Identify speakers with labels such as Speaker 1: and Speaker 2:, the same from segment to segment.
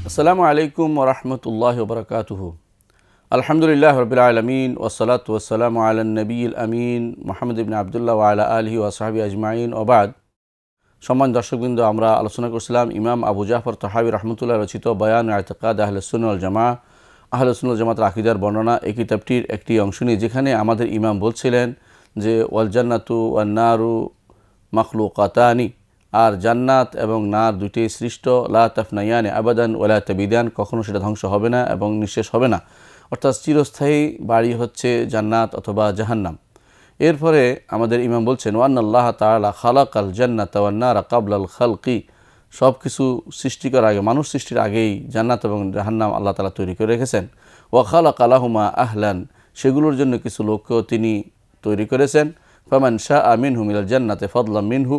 Speaker 1: আসসালামু আলাইকুম ওয়া রাহমাতুল্লাহি ওয়া বারাকাতুহু। আলহামদুলিল্লাহি রাব্বিল আলামিন ওয়াসসালাতু ওয়াসসালামু আলান নবিয়্যিল আমিন মুহাম্মদ ইবনে আবদুল্লাহ ওয়া আলা আলিহি ওয়া সাহবিহি আজমাইন ওয়া বাদ। সম্মানিত দর্শকবৃন্দ, আমরা আলোচনা করছিলাম ইমাম আবু জাফর তাহাবী রাহমাতুল্লাহ রচিত বয়ান ইতিকাদ আহলে সুন্নাহ ওয়াল জামাআহ, আহলে সুন্নাহ ওয়াল জামাতের আকীদার বর্ণনা, এই কিতাবটির একটি অংশ নিয়ে, যেখানে আমাদের ইমাম বলছিলেন যে ওয়াল জান্নাতু ওয়ান নারু মাখলুকাতানি, আর জান্নাত এবং নার দুইটি সৃষ্ট, লা তাফনায়ানি আবাদান ওয়ালা তাবিদান, কখনো সেটা ধ্বংস হবে না এবং নিঃশেষ হবে না, অর্থাৎ চিরস্থায়ী বাড়ি হচ্ছে জান্নাত অথবা জাহান্নাম। এরপরে আমাদের ইমাম বলছেন ওয়ান্নাল্লাহ তাআলা খালাকাল জান্নাতা ওয়ান নারা ক্বাবলাল খালকি, সব কিছু সৃষ্টি করার আগে, মানুষ সৃষ্টির আগেই জান্নাত এবং জাহান্নাম আল্লাহ তাআলা তৈরি করে রেখেছেন। ওয়া খালাকা লাহুমা আহলান, সেগুলোর জন্য কিছু লোককেও তিনি তৈরি করেছেন। ফামান শাআ মিনহু মিনাল জান্নাতি ফাদলাম মিনহু,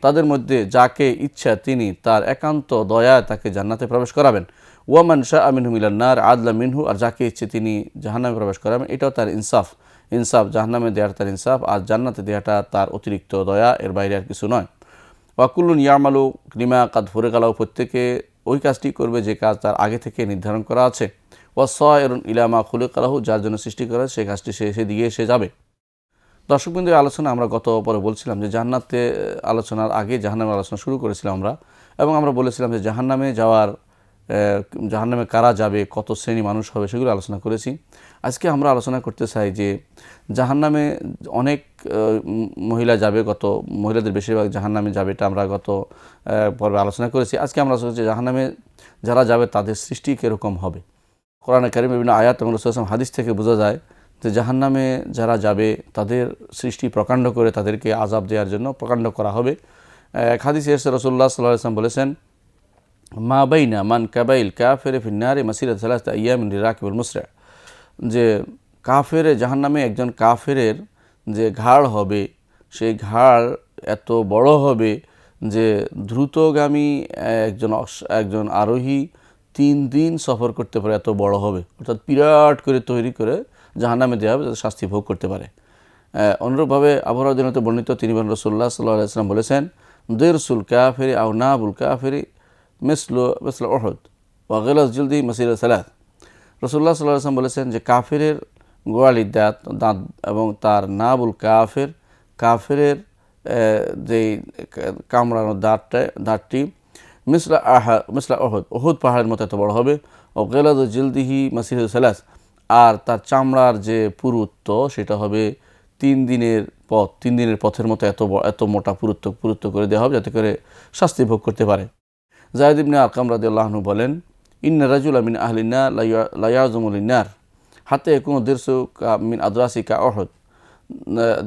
Speaker 1: তাদের মধ্যে যাকে ইচ্ছা তিনি তার একান্ত দয়া তাকে জান্নাতে প্রবেশ করাবেন। ওয়ামান শাআ মিনহু মিনান নার আদলা মিনহু, আর যাকে ইচ্ছে তিনি জাহান্নামে প্রবেশ করাবেন। এটাও তার ইনসাফ, জাহান্নামে দেওয়ার তার ইনসাফ, আর জান্নাতে দেওয়াটা তার অতিরিক্ত দয়া, এর বাইরে আর কিছু নয়। ওয়াকুল্লুন ইয়ামালু লিমা কাদ ফুরিকালাহু, প্রত্যেকে ওই কাজটি করবে যে কাজ তার আগে থেকে নির্ধারণ করা আছে। ওয়াসায়রুন ইলা মা খুলিকালাহু, যার জন্য সৃষ্টি করা সেই কাজটি সেদিকে এসে যাবে। দর্শকবৃন্দের আলোচনা আমরা গত পরে বলছিলাম যে জান্নাতে আলোচনার আগে জাহান্নামের আলোচনা শুরু করেছিলাম আমরা, এবং আমরা বলেছিলাম যে জাহান্নামে কারা যাবে, কত শ্রেণী মানুষ হবে, সেগুলো আলোচনা করেছি। আজকে আমরা আলোচনা করতে চাই যে জাহান্নামে অনেক মহিলা যাবে, মহিলাদের বেশিরভাগ জাহান্নামে যাবে, এটা আমরা গত পর্বে আলোচনা করেছি। আজকে আমরা আলোচনা করছি জাহান্নামে যারা যাবে তাদের সৃষ্টি কীরকম হবে। কোরআনে কারিমে বিভিন্ন আয়াত এবং রাসূলুল্লাহ সাল্লাল্লাহু আলাইহি ওয়াসাল্লাম হাদিস থেকে বোঝা যায় যে জাহান্নামে যারা যাবে তাদের সৃষ্টি প্রকাণ্ড করে তাদেরকে আযাব দেওয়ার জন্য প্রকাণ্ড করা হবে। এক হাদিসে রাসূলুল্লাহ সাল্লাল্লাহু আলাইহি ওয়াসাল্লাম বলেছেন, মা বাইনা মান কাবাইল কাফির ফিন নারি মাসিরাত সালাসা আইয়ামিন লিরাকিবুল মুসরা, যে কাফের জাহান্নামে একজন কাফেরের যে ঘাড় হবে, সেই ঘাড় এত বড় হবে যে দ্রুতগামী একজন আরোহী 3 দিন সফর করতে পারে, এত বড় হবে। অর্থাৎ বিরাট করে তৈরি করে জাহান্নামে দেওয়া হবে যাতে শাস্তি ভোগ করতে পারে। অনুরূপভাবে আবু হুরায়রা বর্ণিত, তিনি বলেন রাসূলুল্লাহ সাল্লাল্লাহু আলাইহি ওয়াসাল্লাম বলেছেন, দিরসুল কাফিরি আও নাবুল কাফিরি মিসলু উহুদ ওয়া গিলাজ জিলদি মাসিরা সালাত। রাসূলুল্লাহ সাল্লাল্লাহু আলাইহি ওয়াসাল্লাম বলেছেন যে কাফিরের গোড়ালির দাঁত এবং তার নাবুল কাফিরের যেই কামড়ানো দাঁতটি মিসলা উহুদ পাহাড়ের মতো এত বড় হবে। ও গিলাজ জিলদিহি মাসিরা সালাস, আর তার চামড়ার যে পুরুত্ব সেটা হবে 3 দিনের পথের মতো এত মোটা পুরুত্ব করে দেওয়া হবে, যাতে করে শাস্তি ভোগ করতে পারে। যায়েদ ইবনে আরকাম রাদিয়াল্লাহু আনহু বলেন, ইন্না রাজুলা মিন আহলিন নার লা ইয়াযুমু লিন-নার হাত্তা ইয়াকুনু দিরসু মিন আদরাসি কা উহুদ।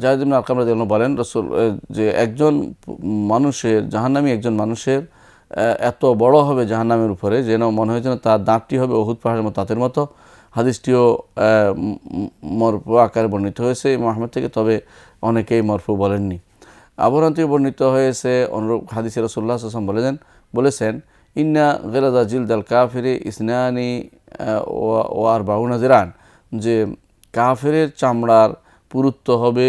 Speaker 1: যায়েদ ইবনে আরকাম রাদিয়াল্লাহু আনহু বলেন, রাসূল যে জাহান্নামী একজন মানুষের এত বড় হবে জাহান্নামের উপরে, যেন মনে হয় যেন তার দাঁতটি হবে উহুদ পাহাড়ের মতো দাঁতের মতো। হাদিসটিও মরফু আকারে বর্ণিত হয়েছে ইমাম আহমদ থেকে, তবে অনেকেই মরফু বলেননি। আবু হুরায়রা বর্ণিত হয়েছে অনুরূপ হাদিসে রাসূলুল্লাহ সাল্লাল্লাহু আলাইহি ওয়াসাল্লাম বলেছেন, ইন্না গিলাযা জিলদাল কাফিরি ইসনানি ওয়া আরবাউনা জিরান, যে কাফেরের চামড়ার পুরুত্ব হবে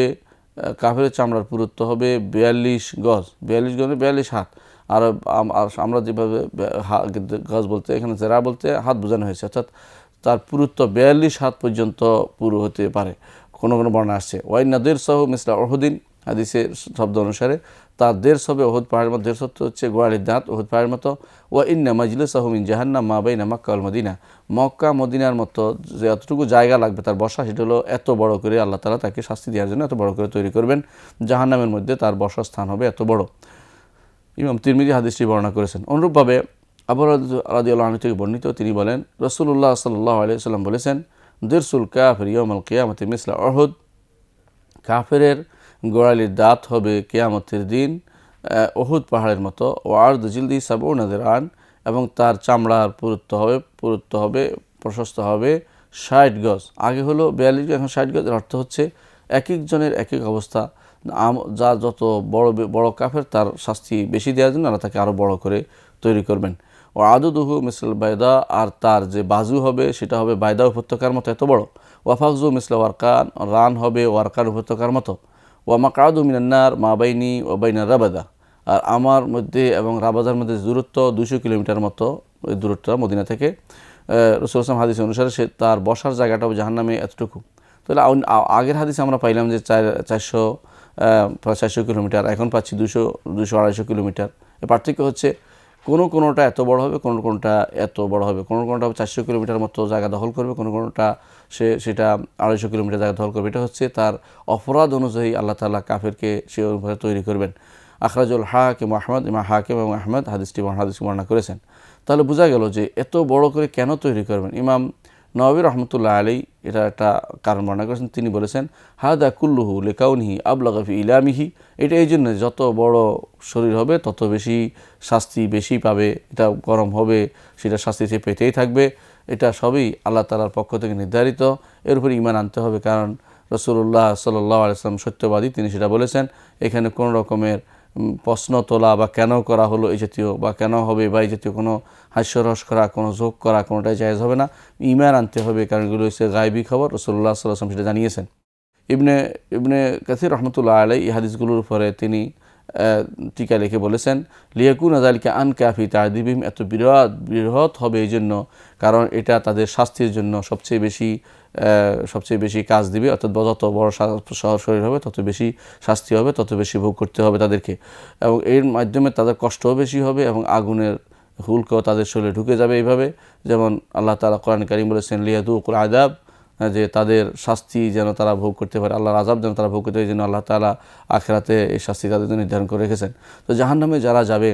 Speaker 1: 42 গজ, 42 হাত। আর আমরা যেভাবে গজ বলতে, এখানে জেরা বলতে হাত বোঝানো হয়েছে, অর্থাৎ তার পুরুত্ব 42 হাত পর্যন্ত পুরু হতে পারে, কোনো বর্ণনা আসছে। ওয়াইন্না দিরসাহু মিসলা উহুদিন, হাদিসের শব্দ অনুসারে তার দেড় হবে উহুদ পাহাড়ের মতো, দেড় হচ্ছে গোড়ালির দাঁত উহুদ পাহাড়ের মতো। ওয়া ইন্না মাজলিসাহু মিন জাহান্নাম মা বাইনা মক্কা ওয়াল মদিনা, মক্কা মদিনার মতো যে এতটুকু জায়গা লাগবে তার বসা, সেটা হলো এত বড় করে আল্লাহ তাআলা তাকে শাস্তি দেওয়ার জন্য এত বড় করে তৈরি করবেন, জাহান্নামের মধ্যে তার বসার স্থান হবে এত বড়। ইমাম তিরমিজি হাদিসটি বর্ণনা করেছেন। অনুরূপভাবে আবু হুরায়রা রাদিয়াল্লাহু আনহু থেকে বর্ণিত, তিনি বলেন, রাসূলুল্লাহ সাল্লাল্লাহু আলাইহি ওয়াসাল্লাম বলেছেন, দিরসুল কাফির ইয়াউমাল কিয়ামতি মিসলা উহুদ, কাফেরের গোড়ালির দাঁত হবে কিয়ামতের দিন উহুদ পাহাড়ের মতো। ও আরদ জিলদি সাবউনা যিরান, এবং তার চামড়ার পুরুত্ব হবে প্রশস্ত হবে 60 গজ। আগে হলো 42 গজ, এখন 60 গজ। এর অর্থ হচ্ছে এক একজনের এক এক অবস্থা, যা যত বড় কাফের তার শাস্তি বেশি দেওয়ার জন্য আল্লাহ তাকে আরও বড় করে তৈরি করবেন। ও আদুদুহু মিসল বাইদা, আর তার যে বাজু হবে সেটা হবে বাইদা উপত্যকার মতো এত বড়। ওয়াফাকজু মিসল ওয়ারকান, রান হবে ওয়ারকান উপত্যকার মতো। ওয়া মাকআদু মিনান নার মা বাইনি ওয়া বাইনা রাবাদা, আর আমার মধ্যে এবং রাবাজার মধ্যে দূরত্ব 200 কিলোমিটার মতো দূরত্ব মদিনা থেকে। রাসূল সাল্লাল্লাহু হাদিস অনুসারে সে তার বসার জায়গাটাও জাহান্নামে এতটুকু। তাহলে আগের হাদিসে আমরা পাইলাম যে 400 কিলোমিটার, এখন পাচ্ছি 200-250 কিলোমিটার। এর পার্থক্য হচ্ছে কোনোটা এত বড় হবে, কোনোটা এত বড় হবে, কোনোটা 400 কিলোমিটার মতো জায়গা দখল করবে, কোনোটা সেটা 250 কিলোমিটার জায়গা দখল করবে। এটা হচ্ছে তার অপরাধ অনুযায়ী আল্লাহ তাআলা কাফেরকে সে অনুসারে তৈরি করবেন। আখরাজুল হাকিম আহমদ, ইমাম হাকিম এবং আহমদ হাদিসটি বর্ণনা করেছেন। তাহলে বোঝা গেল যে এত বড় করে কেন তৈরি করবেন। ইমাম নওয়াবী রহমতুল্লাহ আলাইহি এটা একটা কারণ বর্ণনা করেছেন। তিনি বলেছেন, হাদা কুল্লুহু লিকাউনিহি আবলাগা ফি ইলামিহি, এটা এই জন্য যত বড় শরীর হবে তত বেশি শাস্তি বেশি পাবে, এটা গরম হবে, সেটা শাস্তি সে পেতেই থাকবে। এটা সবই আল্লাহ তাআলার পক্ষ থেকে নির্ধারিত, এর উপর ঈমান আনতে হবে। কারণ রাসূলুল্লাহ সাল্লাল্লাহু আলাইহি ওয়াসাল্লাম সত্যবাদী, তিনি সেটা বলেছেন। এখানে কোনো রকমের প্রশ্ন তোলা বা কেন করা হলো এই জাতীয় বা কেন হবে বা এই জাতীয় কোনো হাস্যরস করা, কোনো যোগ করা, কোনোটাই জায়েজ হবে না। ঈমান আনতে হবে, কারণ এগুলো হচ্ছে গায়বী খবর, রাসূলুল্লাহ সাল্লাল্লাহু আলাইহি ওয়াসাল্লাম সেটা জানিয়েছেন। ইবনে কাসির রহমতুল্লাহ আলাইহি এই হাদিসগুলোর উপরে তিনি টিকা লিখে বলেছেন, লিয়াকুনা যালিকা আনকাফি তা'দিবিহিম, এত বৃহৎ হবে এই জন্য কারণ এটা তাদের শাস্তির জন্য সবচেয়ে বেশি কাজ দিবে। অর্থাৎ যত বড় শরীর হবে তত বেশি শাস্তি হবে, তত বেশি ভোগ করতে হবে তাদেরকে, এবং এর মাধ্যমে তাদের কষ্টও বেশি হবে এবং আগুনের হুলকাও তাদের শরীরে ঢুকে যাবে। এইভাবে যেমন আল্লাহ তাআলা কোরআন কারীম বলেছেন, লিয়াযুকুল আযাব, যে তাদের শাস্তি যেন তারা ভোগ করতে পারে, আল্লাহর আযাব যেন তারা ভোগ করতে পারে, এই জন্য আল্লাহ তাআলা আখিরাতে এই শাস্তি তাদের জন্য নির্ধারণ করে রেখেছেন। তো জাহান্নামে যারা যাবে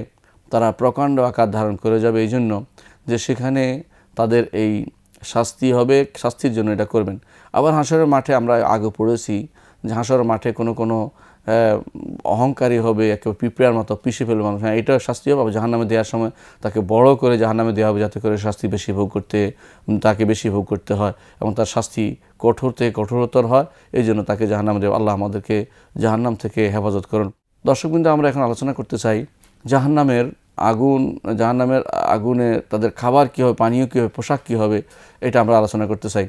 Speaker 1: তারা প্রকাণ্ড আকার ধারণ করে যাবে এই জন্য যে সেখানে তাদের এই শাস্তি হবে, শাস্তির জন্য এটা করবেন। আবার হাসরের মাঠে আমরা আগে পড়েছি যে হাসরের মাঠে কোনো অহংকারী হবে, একেবারে পিঁপড়ার মতো পিষে ফেলবে মানুষ, হ্যাঁ এটা শাস্তি হবে। জাহান্নামে দেওয়ার সময় তাকে বড় করে জাহান্নামে দেওয়া হবে, যাতে করে শাস্তি তাকে বেশি ভোগ করতে হয় এবং তার শাস্তি কঠোর থেকে কঠোরতর হয়। এই জন্য তাকে জাহান্নামে দেওয়া। আল্লাহ আমাদেরকে জাহান্নাম থেকে হেফাজত করুন। দর্শকবৃন্দ, আমরা এখন আলোচনা করতে চাই জাহান্নামের আগুনে তাদের খাবার কী হবে, পানীয় কী হবে, পোশাক কী হবে, এটা আমরা আলোচনা করতে চাই।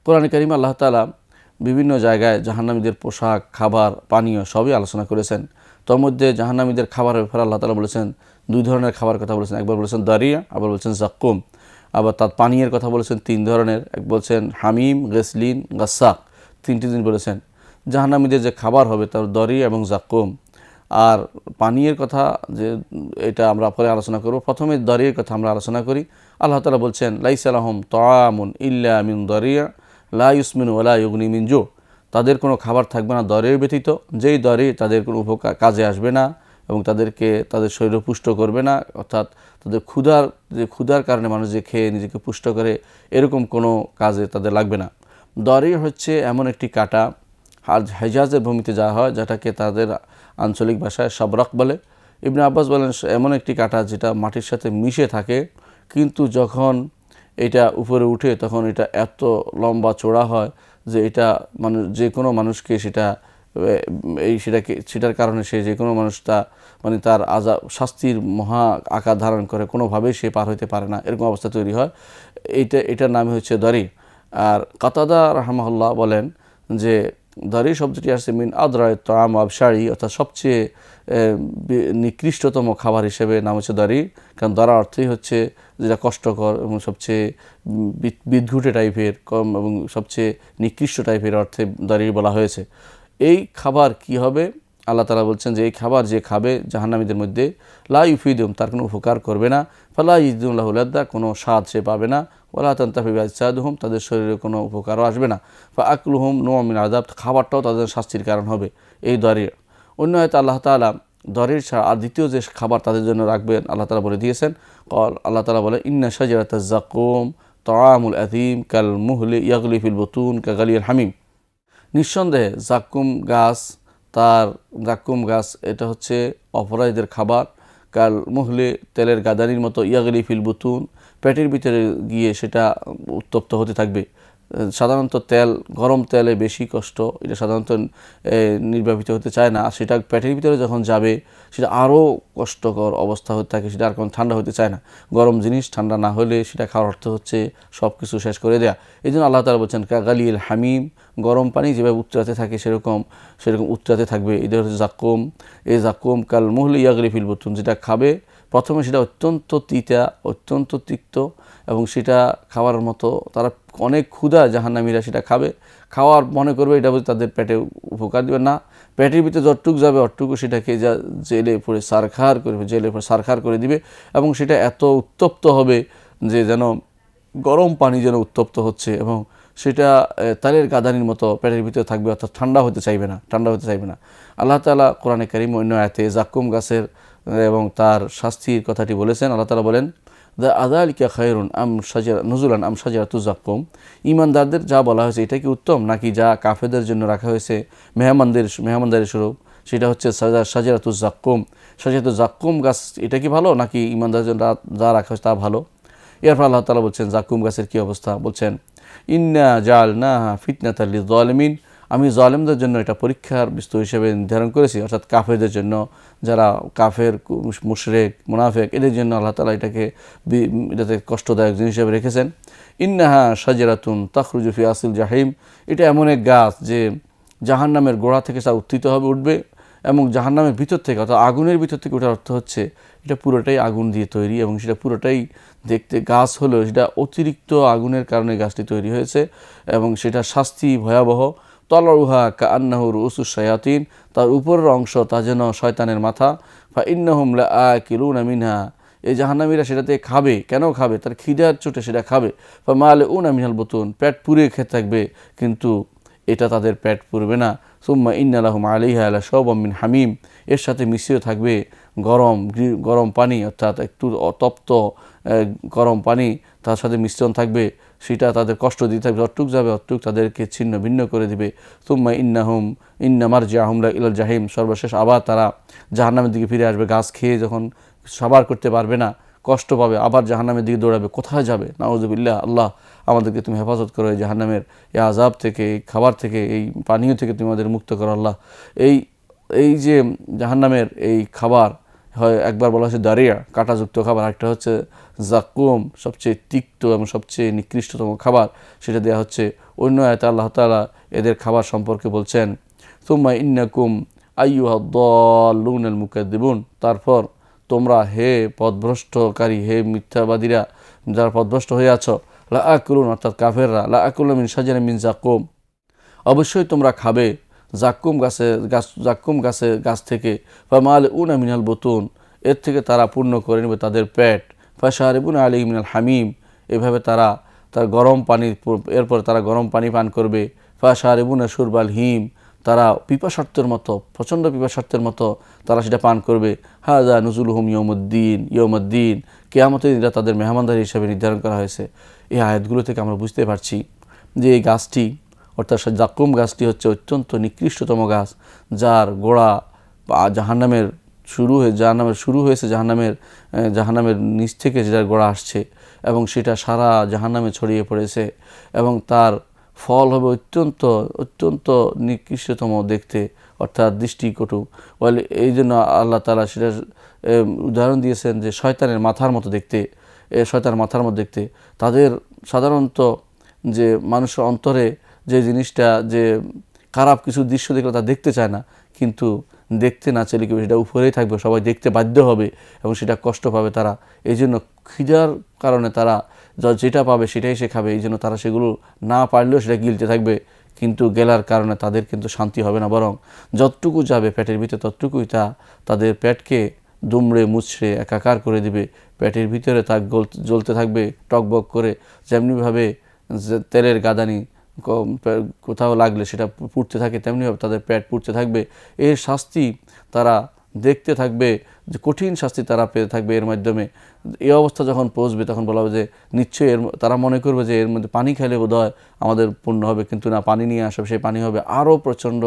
Speaker 1: কোরআনে কারিমে আল্লাহ তাআলা বিভিন্ন জায়গায় জাহান্নামীদের পোশাক, খাবার, পানীয় সবই আলোচনা করেছেন। তোর মধ্যে জাহান্নামীদের খাবারের ব্যাপারে আল্লাহ তাআলা বলেছেন 2 ধরনের খাবার কথা বলেছেন। একবার বলেছেন দারিয়া, আবার বলেছেন জাক্কুম। আবার তার পানীয়ের কথা বলেছেন 3 ধরনের, এক বলছেন হামিম, গেসলিন, গাসাক, 3টি জিনিস বলেছেন। জাহান্নামীদের যে খাবার হবে তার দারিয়া এবং জাক্কুম। আর পানীয়ের কথা যে এটা আমরা পরে আলোচনা করব। প্রথমে দারিয়ার কথা আমরা আলোচনা করি। আল্লাহ তাআলা বলছেন, লাইসা লাহুম তাআমুন ইল্লা মিন দারিয়া লা ইউসমিনু ওয়া লা ইউগনি মিন জু, তাদের কোনো খাবার থাকবে না দরের ব্যতীত, যেই দরে তাদের কোনো কাজে আসবে না এবং তাদের শরীর পুষ্ট করবে না। অর্থাৎ তাদের ক্ষুধার কারণে মানুষ যে খেয়ে নিজেকে পুষ্ট করে এরকম কোনো কাজে তাদের লাগবে না। দরে হচ্ছে এমন একটি কাঁটা, আর হেজাজের ভূমিতে যাওয়া হয়, যেটাকে তাদের আঞ্চলিক ভাষায় শাবরাক বলে। ইবনে আব্বাস বলেন এমন একটি কাঁটা যেটা মাটির সাথে মিশে থাকে, কিন্তু যখন এটা উপরে উঠে তখন এটা এত লম্বা চওড়া হয় যে এটা যে কোনো মানুষকে সেটার কারণে সে যে কোনো মানুষ তার শাস্তির মহা আকার ধারণ করে, কোনোভাবেই সে পার হইতে পারে না, এরকম অবস্থা তৈরি হয়। এটার নামে হচ্ছে দরি। আর কাতাদা রাহমাহুল্লাহ বলেন যে দরি শব্দটি আসছে মিন আদরায় তাআম আবশারি, অর্থাৎ সবচেয়ে নিকৃষ্টতম খাবার হিসেবে নাম হচ্ছে দরি। কারণ দরা অর্থই হচ্ছে যেটা কষ্টকর এবং সবচেয়ে বিদঘুটে টাইপের এবং সবচেয়ে নিকৃষ্ট টাইপের অর্থে দরি বলা হয়েছে। এই খাবার কি হবে? আল্লাহ তাআলা বলছেন যে এই খাবার যে খাবে জাহান্নামীদের মধ্যে লা ইউফিদুম, তার কোনো উপকার করবে না, ফালা ইয়াজিদুন লাহু লাদ্দা, কোনো স্বাদ সে পাবে না, ওয়ালা তানতাফি বিআজসাদুহুম, তাদের শরীরে কোনো উপকারও আসবে না, ফা আকলুহুম নও'আম মিন আযাব, খাবারটাও তাদের শাস্তির কারণ হবে এই দরি। অন্য হয়তো আল্লাহ তাআলা দরির ছাড়া আর দ্বিতীয় যে খাবার তাদের জন্য রাখবেন আল্লাহ তাআলা বলে দিয়েছেন। আল্লাহ তাআলা বলে ইন্না শাজারাতাজ যাকুম তাআমুল আযীম কাল মুহলি ইয়াগলি ফিল বুতুন কাগালিল হামিম, নিঃসন্দেহে জাক্কুম গাছ এটা হচ্ছে অপরাধীদের খাবার। কাল মুহলে, তেলের গাদানির মতো, ইয়াগলি ফিল বুতুন, পেটের ভিতরে গিয়ে সেটা উত্তপ্ত হতে থাকবে। সাধারণত তেল, গরম তেলে বেশি কষ্ট, এটা সাধারণত নির্বাপিত হতে চায় না। আর সেটা পেটের ভিতরে যখন যাবে সেটা আরও কষ্টকর অবস্থা হতে থাকে, সেটা আর কোনো ঠান্ডা হতে চায় না। গরম জিনিস ঠান্ডা না হলে সেটা খাওয়ার অর্থ হচ্ছে সব কিছু শেষ করে দেয়া। এই জন্য আল্লাহ তাআলা বলছেন কাগালিল হামিম, গরম পানি যেভাবে উত্তরাতে থাকে সেরকম উত্তরাতে থাকবে। এটা হচ্ছে জাক্কুম। এই জাক্কুম কাল মুহলি ইয়াগলি ফিল বুতুন, যেটা খাবে প্রথমে সেটা অত্যন্ত তিতা, অত্যন্ত তিক্ত, এবং সেটা খাওয়ার মতো তারা অনেক ক্ষুধা জাহান্নামীরা সেটা খাবে, খাওয়ার মনে করবে এটা তাদের পেটে উপকার দেবে না। পেটের ভিতরে যতটুকু যাবে অতটুকু সেটাকে জেলে পড়ে সারখার করবে, জেলে পড়ে সারখার করে দিবে, এবং সেটা এত উত্তপ্ত হবে যে যেন গরম পানি যেন উত্তপ্ত হচ্ছে, এবং সেটা তালের গাদানির মতো পেটের ভিতরে থাকবে, অর্থাৎ ঠান্ডা হতে চাইবে না। আল্লাহ তাআলা কোরআনে কারীম অন্য আয়াতে জাক্কুম গাছের এবং তার শাস্তির কথাটি বলেছেন। আল্লাহ তাআলা বলেন আযালিকা খায়রুন আম শাজারা নুজুলান আম শাজারাতু জাক্কুম, ঈমানদারদের যা বলা হয়েছে এটা কি উত্তম, নাকি যা কাফেরদের জন্য রাখা হয়েছে মেহমানদারি স্বরূপ, সেটা হচ্ছে শাজারাতু জাক্কুম। শাজারাতু জাক্কুম গাছ এটা কি ভালো, নাকি ঈমানদারদের জন্য যা রাখা হয়েছে তা ভালো? এরপর আল্লাহ তাআলা বলছেন জাক্কুম গাছের কী অবস্থা, বলছেন ইন্না জাআলনাহা ফিতনাতাল লিয-যালিমিন, আমি জালেমদের জন্য এটা পরীক্ষার বস্তু হিসেবে নির্ধারণ করেছি, অর্থাৎ কাফেরদের জন্য, যারা কাফের মুশরিক মুনাফিক এদের জন্য আল্লাহ তাআলা এটাতে কষ্টদায়ক জিনিস হিসেবে রেখেছেন। ইন্নাহা শাজারাতুন তাখরুজু ফি আসিল জাহিম, এটা এমন এক গাছ যে জাহান্নামের গোড়া থেকে তা উঠবে, এবং জাহান্নামের ভিতর থেকে, অর্থাৎ আগুনের ভিতর থেকে ওঠার অর্থ হচ্ছে এটা পুরোটাই আগুন দিয়ে তৈরি, এবং সেটা পুরোটাই দেখতে গাছ হলো সেটা অতিরিক্ত আগুনের কারণে গাছটি তৈরি হয়েছে, এবং সেটা শাস্তি ভয়াবহ। তলউহা কাআন্নাহু রুউসুশ শায়াতিন, তার উপরের অংশ তা যেন শয়তানের মাথা। ফা ইন্নাহুম লাআকিলুনা মিনহা, এই জাহান্নামীরা সেটাতে খাবে। কেন খাবে? তার খিদার চোটে সেটা খাবে। ফা মালিউনা মিনাল বুতুন, পেট পুড়ে খেতে থাকবে, কিন্তু এটা তাদের পেট পুরবে না। সুম্মা ইন্না লাহুম আলাইহা লাশাওবাম মিন হামিম, এর সাথে মিশিয়ে থাকবে গরম পানি, অর্থাৎ একটু তপ্ত গরম পানি তার সাথে মিশ্রণ থাকবে, সেটা তাদের কষ্ট দিতে থাকবে, অটুক যাবে অটুক তাদেরকে ছিন্ন ভিন্ন করে দিবে। সুম্মা ইন্না মারজিআহুম ইলাল জাহিম, সর্বশেষ আবার তারা জাহান্নামের দিকে ফিরে আসবে। গাছ খেয়ে যখন সাবার করতে পারবে না, কষ্ট পাবে, আবার জাহান্নামের দিকে দৌড়াবে। কোথায় যাবে? নাউযুবিল্লাহ। আল্লাহ আমাদেরকে তুমি হেফাজত করো এই জাহান্নামের এই আযাব থেকে, এই খাবার থেকে, এই পানীয় থেকে তুমি আমাদের মুক্ত করো আল্লাহ। এই যে জাহান্নামের এই খাবার হয়, একবার বলা হচ্ছে দারিয়া, কাঁটাযুক্ত খাবার, একটা হচ্ছে জাক্কুম, সবচেয়ে তিক্ত এবং সবচেয়ে নিকৃষ্টতম খাবার, সেটা দেওয়া হচ্ছে। অন্য আয়াতে আল্লাহ তাআলা এদের খাবার সম্পর্কে বলছেন সুম্মা ইন্নাকুম আইয়ুহাদ-দাল্লুনাল মুকাদ্দিবুন, তারপর তোমরা হে পথভ্রষ্টকারী, হে মিথ্যাবাদীরা যারা পথভ্রষ্ট হয়ে আছো, লাআকুলুন, অর্থাৎ কাফেররা, লাআকুলু মিন শাজারিন মিন জাক্কুম, অবশ্যই তোমরা খাবে জাক্কুম গাছ থেকে। ফামালিউনা মিনাল বুতুন, এর থেকে তারা পূর্ণ করে নেবে তাদের পেট। ফাশারিবুনা আলাইহি মিনাল হামিম, এভাবে তার গরম পানি, এরপর তারা গরম পানি পান করবে। ফাশারিবুনা শুরবাল হিম, তারা পিপাসার্থের মতো, প্রচণ্ড পিপাসার্থের মতো তারা সেটা পান করবে। হাযা নুজুলুহুম ইয়াউমুদ্দিন, কিয়ামতের দিন তাদের মেহমানদারি হিসেবে নির্ধারণ করা হয়েছে। এই আয়াতগুলো থেকে আমরা বুঝতে পারছি যে এই গাছটি, অর্থাৎ জাক্কুম গাছটি হচ্ছে অত্যন্ত নিকৃষ্টতম গাছ, যার গোড়া জাহান্নামের শুরু হয়েছে জাহান্নামের নিচ থেকে যার গোড়া আসছে, এবং সেটা সারা জাহান্নামে ছড়িয়ে পড়েছে, এবং তার ফল হবে অত্যন্ত নিকৃষ্টতম দেখতে, অর্থাৎ দৃষ্টিকটু। বলে এই জন্য আল্লাহ তাআলা সেটা উদাহরণ দিয়েছেন যে শয়তানের মাথার মতো দেখতে, শয়তানের মাথার মতো দেখতে। তাদের সাধারণত যে মানুষের অন্তরে যে জিনিসটা, যে খারাপ কিছু দৃশ্য দেখলে তা দেখতে চায় না, কিন্তু দেখতে না চাইলে কি সেটা উপরেই থাকবে, সবাই দেখতে বাধ্য হবে, এবং সেটা কষ্ট পাবে তারা। এই জন্য খিদার কারণে তারা যেটা পাবে সেটাই সে খাবে, এই জন্য তারা সেগুলো না পারলেও সেটা গিলতে থাকবে, কিন্তু গেলার কারণে তাদের কিন্তু শান্তি হবে না, বরং যতটুকু যাবে পেটের ভিতরে ততটুকুই তাদের পেটকে দুমড়ে মুচড়ে একাকার করে দিবে। পেটের ভিতরে তা জ্বলতে থাকবে টকবক করে, যেমনিভাবে তেলের গাদানি কোথাও লাগলে সেটা পুড়তে থাকে, তেমনিভাবে তাদের পেট পুড়তে থাকবে। এর শাস্তি তারা দেখতে থাকবে যে কঠিন শাস্তি তারা পেতে থাকবে এর মাধ্যমে। এই অবস্থা যখন পৌঁছবে তখন বলা হবে যে নিশ্চয়ই তারা মনে করবে যে এর মধ্যে পানি খেলে বোধহয় আমাদের পূর্ণ হবে, কিন্তু না, পানি নিয়ে আসবে, সেই পানি হবে আরও প্রচণ্ড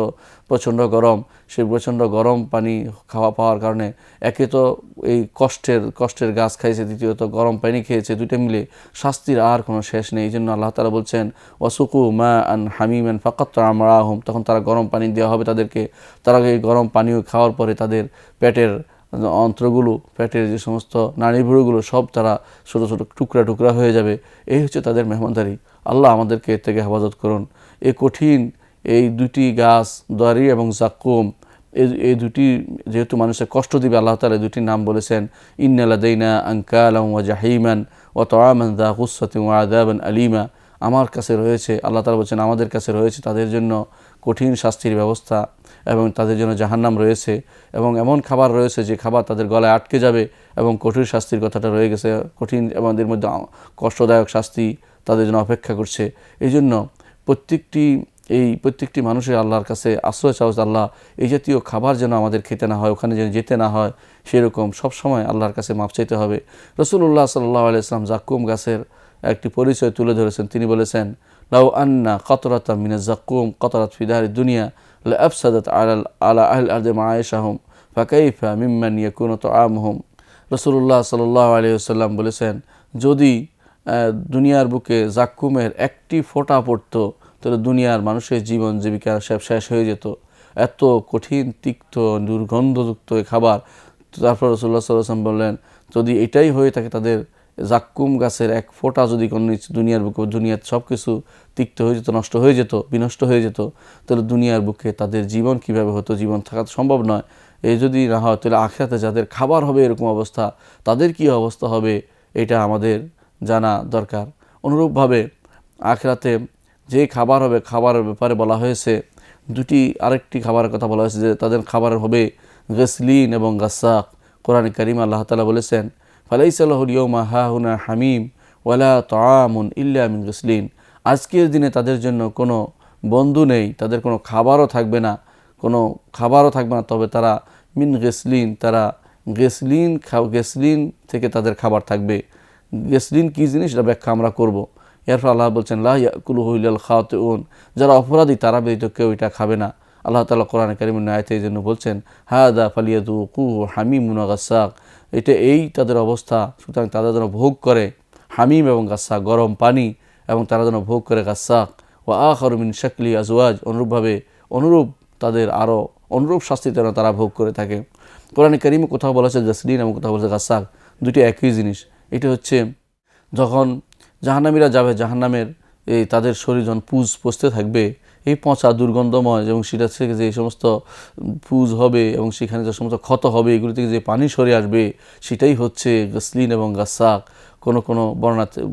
Speaker 1: প্রচণ্ড গরম। সেই প্রচণ্ড গরম পানি খাওয়া পাওয়ার কারণে একে তো এই কষ্টের গাছ খাইছে, দ্বিতীয়ত গরম পানি খেয়েছে, দুইটা মিলে শাস্তির আর কোনো শেষ নেই। এই জন্য আল্লাহ তাআলা বলছেন ওয়াসুকু মা আন হামিমান ফাকাত্তা আমরাহুম, তখন তারা গরম পানি দেওয়া হবে তাদেরকে। তারা এই গরম পানীয় খাওয়ার পরে তাদের পেটের অন্ত্রগুলো, পেটের যে সমস্ত নাড়িভুড়িগুলো সব তারা ছোটো ছোটো টুকরা টুকরা হয়ে যাবে। এই হচ্ছে তাদের মেহমানদারি। আল্লাহ আমাদেরকে এর থেকে হেফাজত করুন। এই কঠিন এই দুটি গাছ, দারি এবং জাক্কুম, এই দুটি যেহেতু মানুষের কষ্ট দিবে, আল্লাহ তাআলা দুটি নাম বলেছেন, ইন্না লাদাইনা আনকালাম ওয়া জাহিমান ওয়া তাআমান যা গুসসাতিন ওয়া আযাবান আলিমা। আমার কাছে রয়েছে, আল্লাহ তাআলা বলছেন আমাদের কাছে রয়েছে তাদের জন্য কঠিন শাস্তির ব্যবস্থা, এবং তাদের জন্য জাহান্নাম রয়েছে, এবং এমন খাবার রয়েছে যে খাবার তাদের গলায় আটকে যাবে, এবং কঠিন শাস্তির কথাটা রয়ে গেছে। কঠিন আমাদের মধ্যে কষ্টদায়ক শাস্তি তাদের জন্য অপেক্ষা করছে। এই জন্য প্রত্যেকটি মানুষের আল্লাহর কাছে আশ্রয় চাওয়া, আল্লাহ এই জাতীয় খাবার যেন আমাদের খেতে না হয়, ওখানে যেন যেতে না হয়, সেরকম সবসময় আল্লাহর কাছে মাপ চাইতে হবে। রাসূলুল্লাহ সাল্লাল্লাহু আলাইহি ওয়াসাল্লাম জাক্কুম গাছের একটি পরিচয় তুলে ধরেছেন। তিনি বলেছেন, লাউ আন্না কাতরাতাম মিনাজ জাক্কুম কাতরাত ফি দারি দুনিয়া লা আফসাদাত আলা আহলি আরদি মাআইশাহুম ফাকাইফা মিম্মান ইয়াকুনু তাআমুহুম। রাসূলুল্লাহ সাল্লাল্লাহু আলাইহি ওয়াসাল্লাম বলেছেন, যদি দুনিয়ার বুকে জাক্কুমের একটি ফোঁটা পড়তো তাহলে দুনিয়ার মানুষের জীবন জীবিকা সব শেষ হয়ে যেত। এত কঠিন, তিক্ত, দুর্গন্ধযুক্ত খাবার। তারপর রাসূলুল্লাহ সাল্লাল্লাহু আলাইহি ওয়াসাল্লাম বললেন, যদি এটাই হয়ে থাকে তাদের জাক্কুম গাছের এক ফোঁটা যদি কোনো দুনিয়ার বুকে, দুনিয়ার সব কিছু তিক্ত হয়ে যেত, নষ্ট হয়ে যেত, বিনষ্ট হয়ে যেত, তাহলে দুনিয়ার বুকে তাদের জীবন কিভাবে হতো? জীবন থাকা তো সম্ভব নয়। এই যদি না হয় তাহলে আখিরাতে যাদের খাবার হবে এরকম অবস্থা, তাদের কী অবস্থা হবে এটা আমাদের জানা দরকার। অনুরূপভাবে আখিরাতে যে খাবার হবে, খাবারের ব্যাপারে বলা হয়েছে আরেকটি খাবারের কথা বলা হয়েছে যে তাদের খাবার হবে গসলিন এবং গাসাক। কোরআনে কারিমে আল্লাহ তাআলা বলেছেন, ফালাইসা লাহুল ইয়াওমা হাহুনা হামিম ওয়ালা তাআমুন ইল্লা মিন গসলিন। আজকের দিনে তাদের জন্য কোনো বন্ধু নেই, তাদের কোনো খাবারও থাকবে না, তবে তারা মিন গসলিন, তারা গসলিন থেকে তাদের খাবার থাকবে। গসলিন কী জিনিস এটা ব্যাখ্যা আমরা করব। এরপর আল্লাহ বলছেন, লা ইয়াকুলুহু ইল্লাল খাতিউন, যারা অপরাধী তারা ব্যতীত কেউ এটা খাবে না। আল্লাহ তাআলা কোরআনে কারিমের আয়াতে এই জন্য বলছেন, হাযা ফালিয়াযুকুহু হামিমুন ওয়া গাসসাক, এই তাদের অবস্থা, সুতরাং তারা যেন ভোগ করে হামিম এবং গাসসাক, গরম পানি, এবং তারা যেন ভোগ করে গাসসাক। ওয়া আখারু মিন শাকলি আজওয়াজ, তাদের আরও অনুরূপ শাস্তি যেন তারা ভোগ করে থাকে। কোরআনে কারিমে কোথাও বলেছে গসলিন এবং কোথাও বলেছে গাসসাক, দুটি একই জিনিস। এটা হচ্ছে যখন জাহান্নামীরা যাবে, জাহান্নামের তাদের শরীর যখন পচতে থাকবে, এই পচা দুর্গন্ধময়, এবং সেটা থেকে যে সমস্ত পুজ হবে এবং সেখানে যে সমস্ত ক্ষত হবে, এগুলি থেকে যে পানি সরে আসবে, সেটাই হচ্ছে গসলিন এবং গাসসাক। কোনো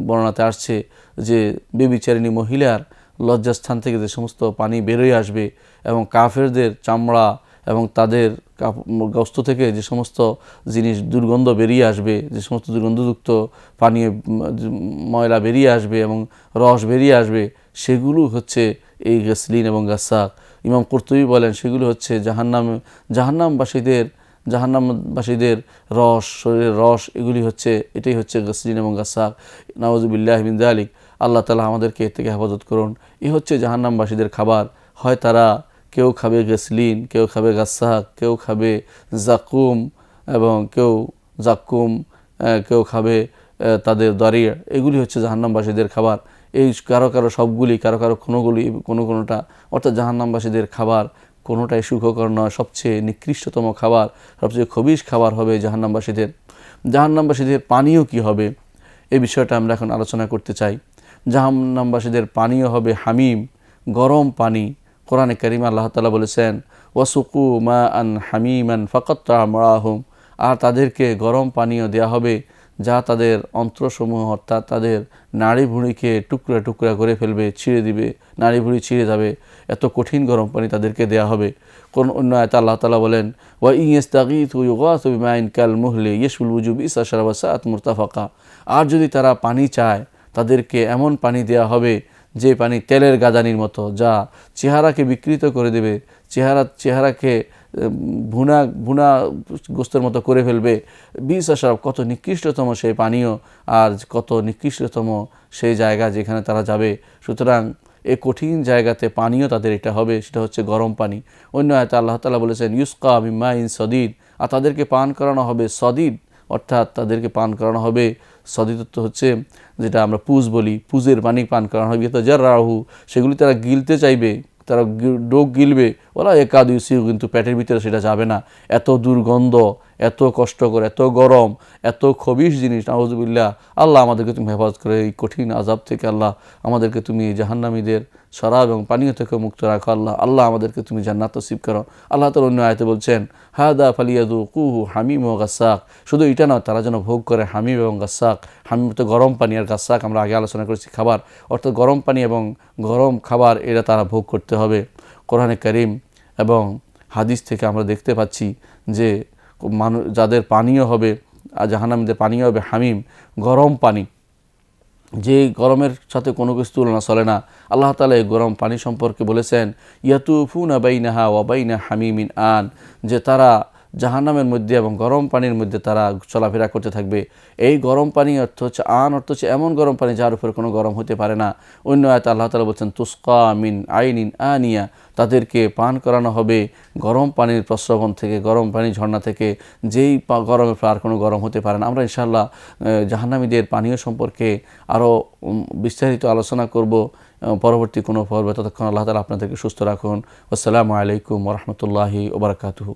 Speaker 1: বর্ণনাতে আসছে যে বেবিচারিণী মহিলার লজ্জাস্থান থেকে যে সমস্ত পানি বেরোয় আসবে, এবং কাফেরদের চামড়া এবং তাদের গোস্ত থেকে যে সমস্ত জিনিস দুর্গন্ধ বেরিয়ে আসবে, যে সমস্ত দুর্গন্ধযুক্ত পানীয় ময়লা বেরিয়ে আসবে এবং রস বেরিয়ে আসবে, সেগুলো হচ্ছে এই গসলিন এবং গাসসাক। ইমাম কুরতুবী বলেন সেগুলো হচ্ছে জাহান্নামবাসীদের রস, শরীরের রস, এটাই হচ্ছে গসলিন এবং গাসসাক। নাউযুবিল্লাহি মিন যালিক। আল্লাহ তাআলা আমাদেরকে এর থেকে হেফাজত করুন। হচ্ছে জাহান্নামবাসীদের খাবার। হয় তারা কেউ খাবে গসলিন, কেউ খাবে গাসসাক, কেউ খাবে জাকুম, এবং কেউ খাবে তাদের দারিয়া। এগুলি হচ্ছে জাহান্নামবাসীদের খাবার। এই কারো সবগুলি, কারো কোনোটা, অর্থাৎ জাহান্নামবাসীদের খাবার কোনোটাই সুখকর নয়। সবচেয়ে নিকৃষ্টতম খাবার, সবচেয়ে খবিশ খাবার হবে জাহান্নামবাসীদের পানীয় কি হবে, এই বিষয়টা আমরা এখন আলোচনা করতে চাই। জাহান্নামবাসীদের পানীয় হবে হামিম, গরম পানি। কোরআনে কারিমে আল্লাহ তাআলা বলেছেন, ওয়াসুকু মা আন হামিমান ফাকাত্তা আমরাহুম, আর তাদেরকে গরম পানীয় দেয়া হবে যা তাদের অন্ত্রসমূহ, অর্থাৎ তাদের নাড়ি ভুঁড়িকে টুকরা টুকরা করে ফেলবে, ছিঁড়ে দিবে, নাড়ি ভুঁড়ি ছিঁড়ে যাবে। এত কঠিন গরম পানি তাদেরকে দেয়া হবে। কোন অন্য আয়াতে আল্লাহ তাআলা বলেন, ওয়া ইন ইস্তাগীথু ইউগাসু বিমাইন কাল মুহলি ইয়াশফুল ওয়ুজুহ বি'সা শারাবা সাআত মুরতাফাকা, আর যদি তারা পানি চায় তাদেরকে এমন পানি দেয়া হবে যে পানি তেলের গাদানির মতো, যা চেহারাকে বিকৃত করে দেবে, চেহারাকে ভুনা ভুনা গোস্তের মতো করে ফেলবে। বিসা শারাব, কত নিকৃষ্টতম সেই পানীয় আর কত নিকৃষ্টতম সেই জায়গা যেখানে তারা যাবে। সুতরাং এই কঠিন জায়গাতে পানীয় তাদের এটা হবে, সেটা হচ্ছে গরম পানি। অন্য আয়াতে আল্লাহ তাআলা বলেছেন ইউসকা মিন মাইন সদিদ, আর তাদেরকে পান করানো হবে সদিদ, অর্থাৎ তাদেরকে পান করানো হবে, সদিদত্ব হচ্ছে যেটা আমরা পুজ বলি, পুজের পানি পান করানো হবে। রাহু, সেগুলি তারা গিলতে চাইবে, তারা ডোক গিলবে, ওরা একাদ ইউসিউ, কিন্তু পেটের ভিতরে সেটা যাবে না। এত দুর্গন্ধ, এত কষ্টকর, এত গরম, এত খবিশ জিনিস, নাউযুবিল্লাহ। আল্লাহ আমাদেরকে তুমি হেফাজত করে এই কঠিন আযাব থেকে। আল্লাহ আমাদেরকে তুমি জাহান্নামীদের শরাব এবং পানীয় থেকে মুক্ত রাখো। আল্লাহ আল্লাহ আমাদেরকে তুমি জান্নাত নসিব করো। আল্লাহ তাআলা অন্য আয়াতে বলছেন হাদা ফালিয়াযুকুহু হামিম ওয়া গাসসাক, শুধু এটা না, তারা যেন ভোগ করে হামিম এবং গাসসাক। হামিম তো গরম পানি, আর গাসসাক আমরা আগে আলোচনা করেছি খাবার, অর্থাৎ গরম পানি এবং গরম খাবার, এটা তারা ভোগ করতে হবে। কোরআনে কারীম এবং হাদিস থেকে আমরা দেখতে পাচ্ছি যে যাদের পানীয় হবে, জাহান্নামীদের পানীয় হবে হামিম, গরম পানি, যে গরমের সাথে কোনো কিছু তুলনা চলে না। আল্লাহ তাআলা এই গরম পানি সম্পর্কে বলেছেন ইয়াতুফুনা বাইনাহা ওয়া বাইনা হামিমিন আন, যে তারা জাহান্নামের মধ্যে এবং গরম পানির মধ্যে তারা চলাফেরা করতে থাকবে। এই গরম পানি অর্থ হচ্ছে অর্থ হচ্ছে এমন গরম পানি যার উপরে কোনো গরম হতে পারে না। অন্য আয়াতে আল্লাহ তাআলা বলছেন তুসকা মিন আইনিন আনিয়া, তাদেরকে পান করানো হবে গরম পানির প্রস্রবণ থেকে, গরম পানি ঝর্ণা থেকে, যেই গরমের আর কোনো গরম হতে পারে না। আমরা ইনশাআল্লাহ জাহান্নামীদের পানীয় সম্পর্কে আরও বিস্তারিত আলোচনা করব পরবর্তী কোনো পর্বে। ততক্ষণ আল্লাহ তাআলা আপনাদেরকে সুস্থ রাখুন। আসসালামু আলাইকুম ওয়া রাহমাতুল্লাহি ওয়া বারাকাতুহু।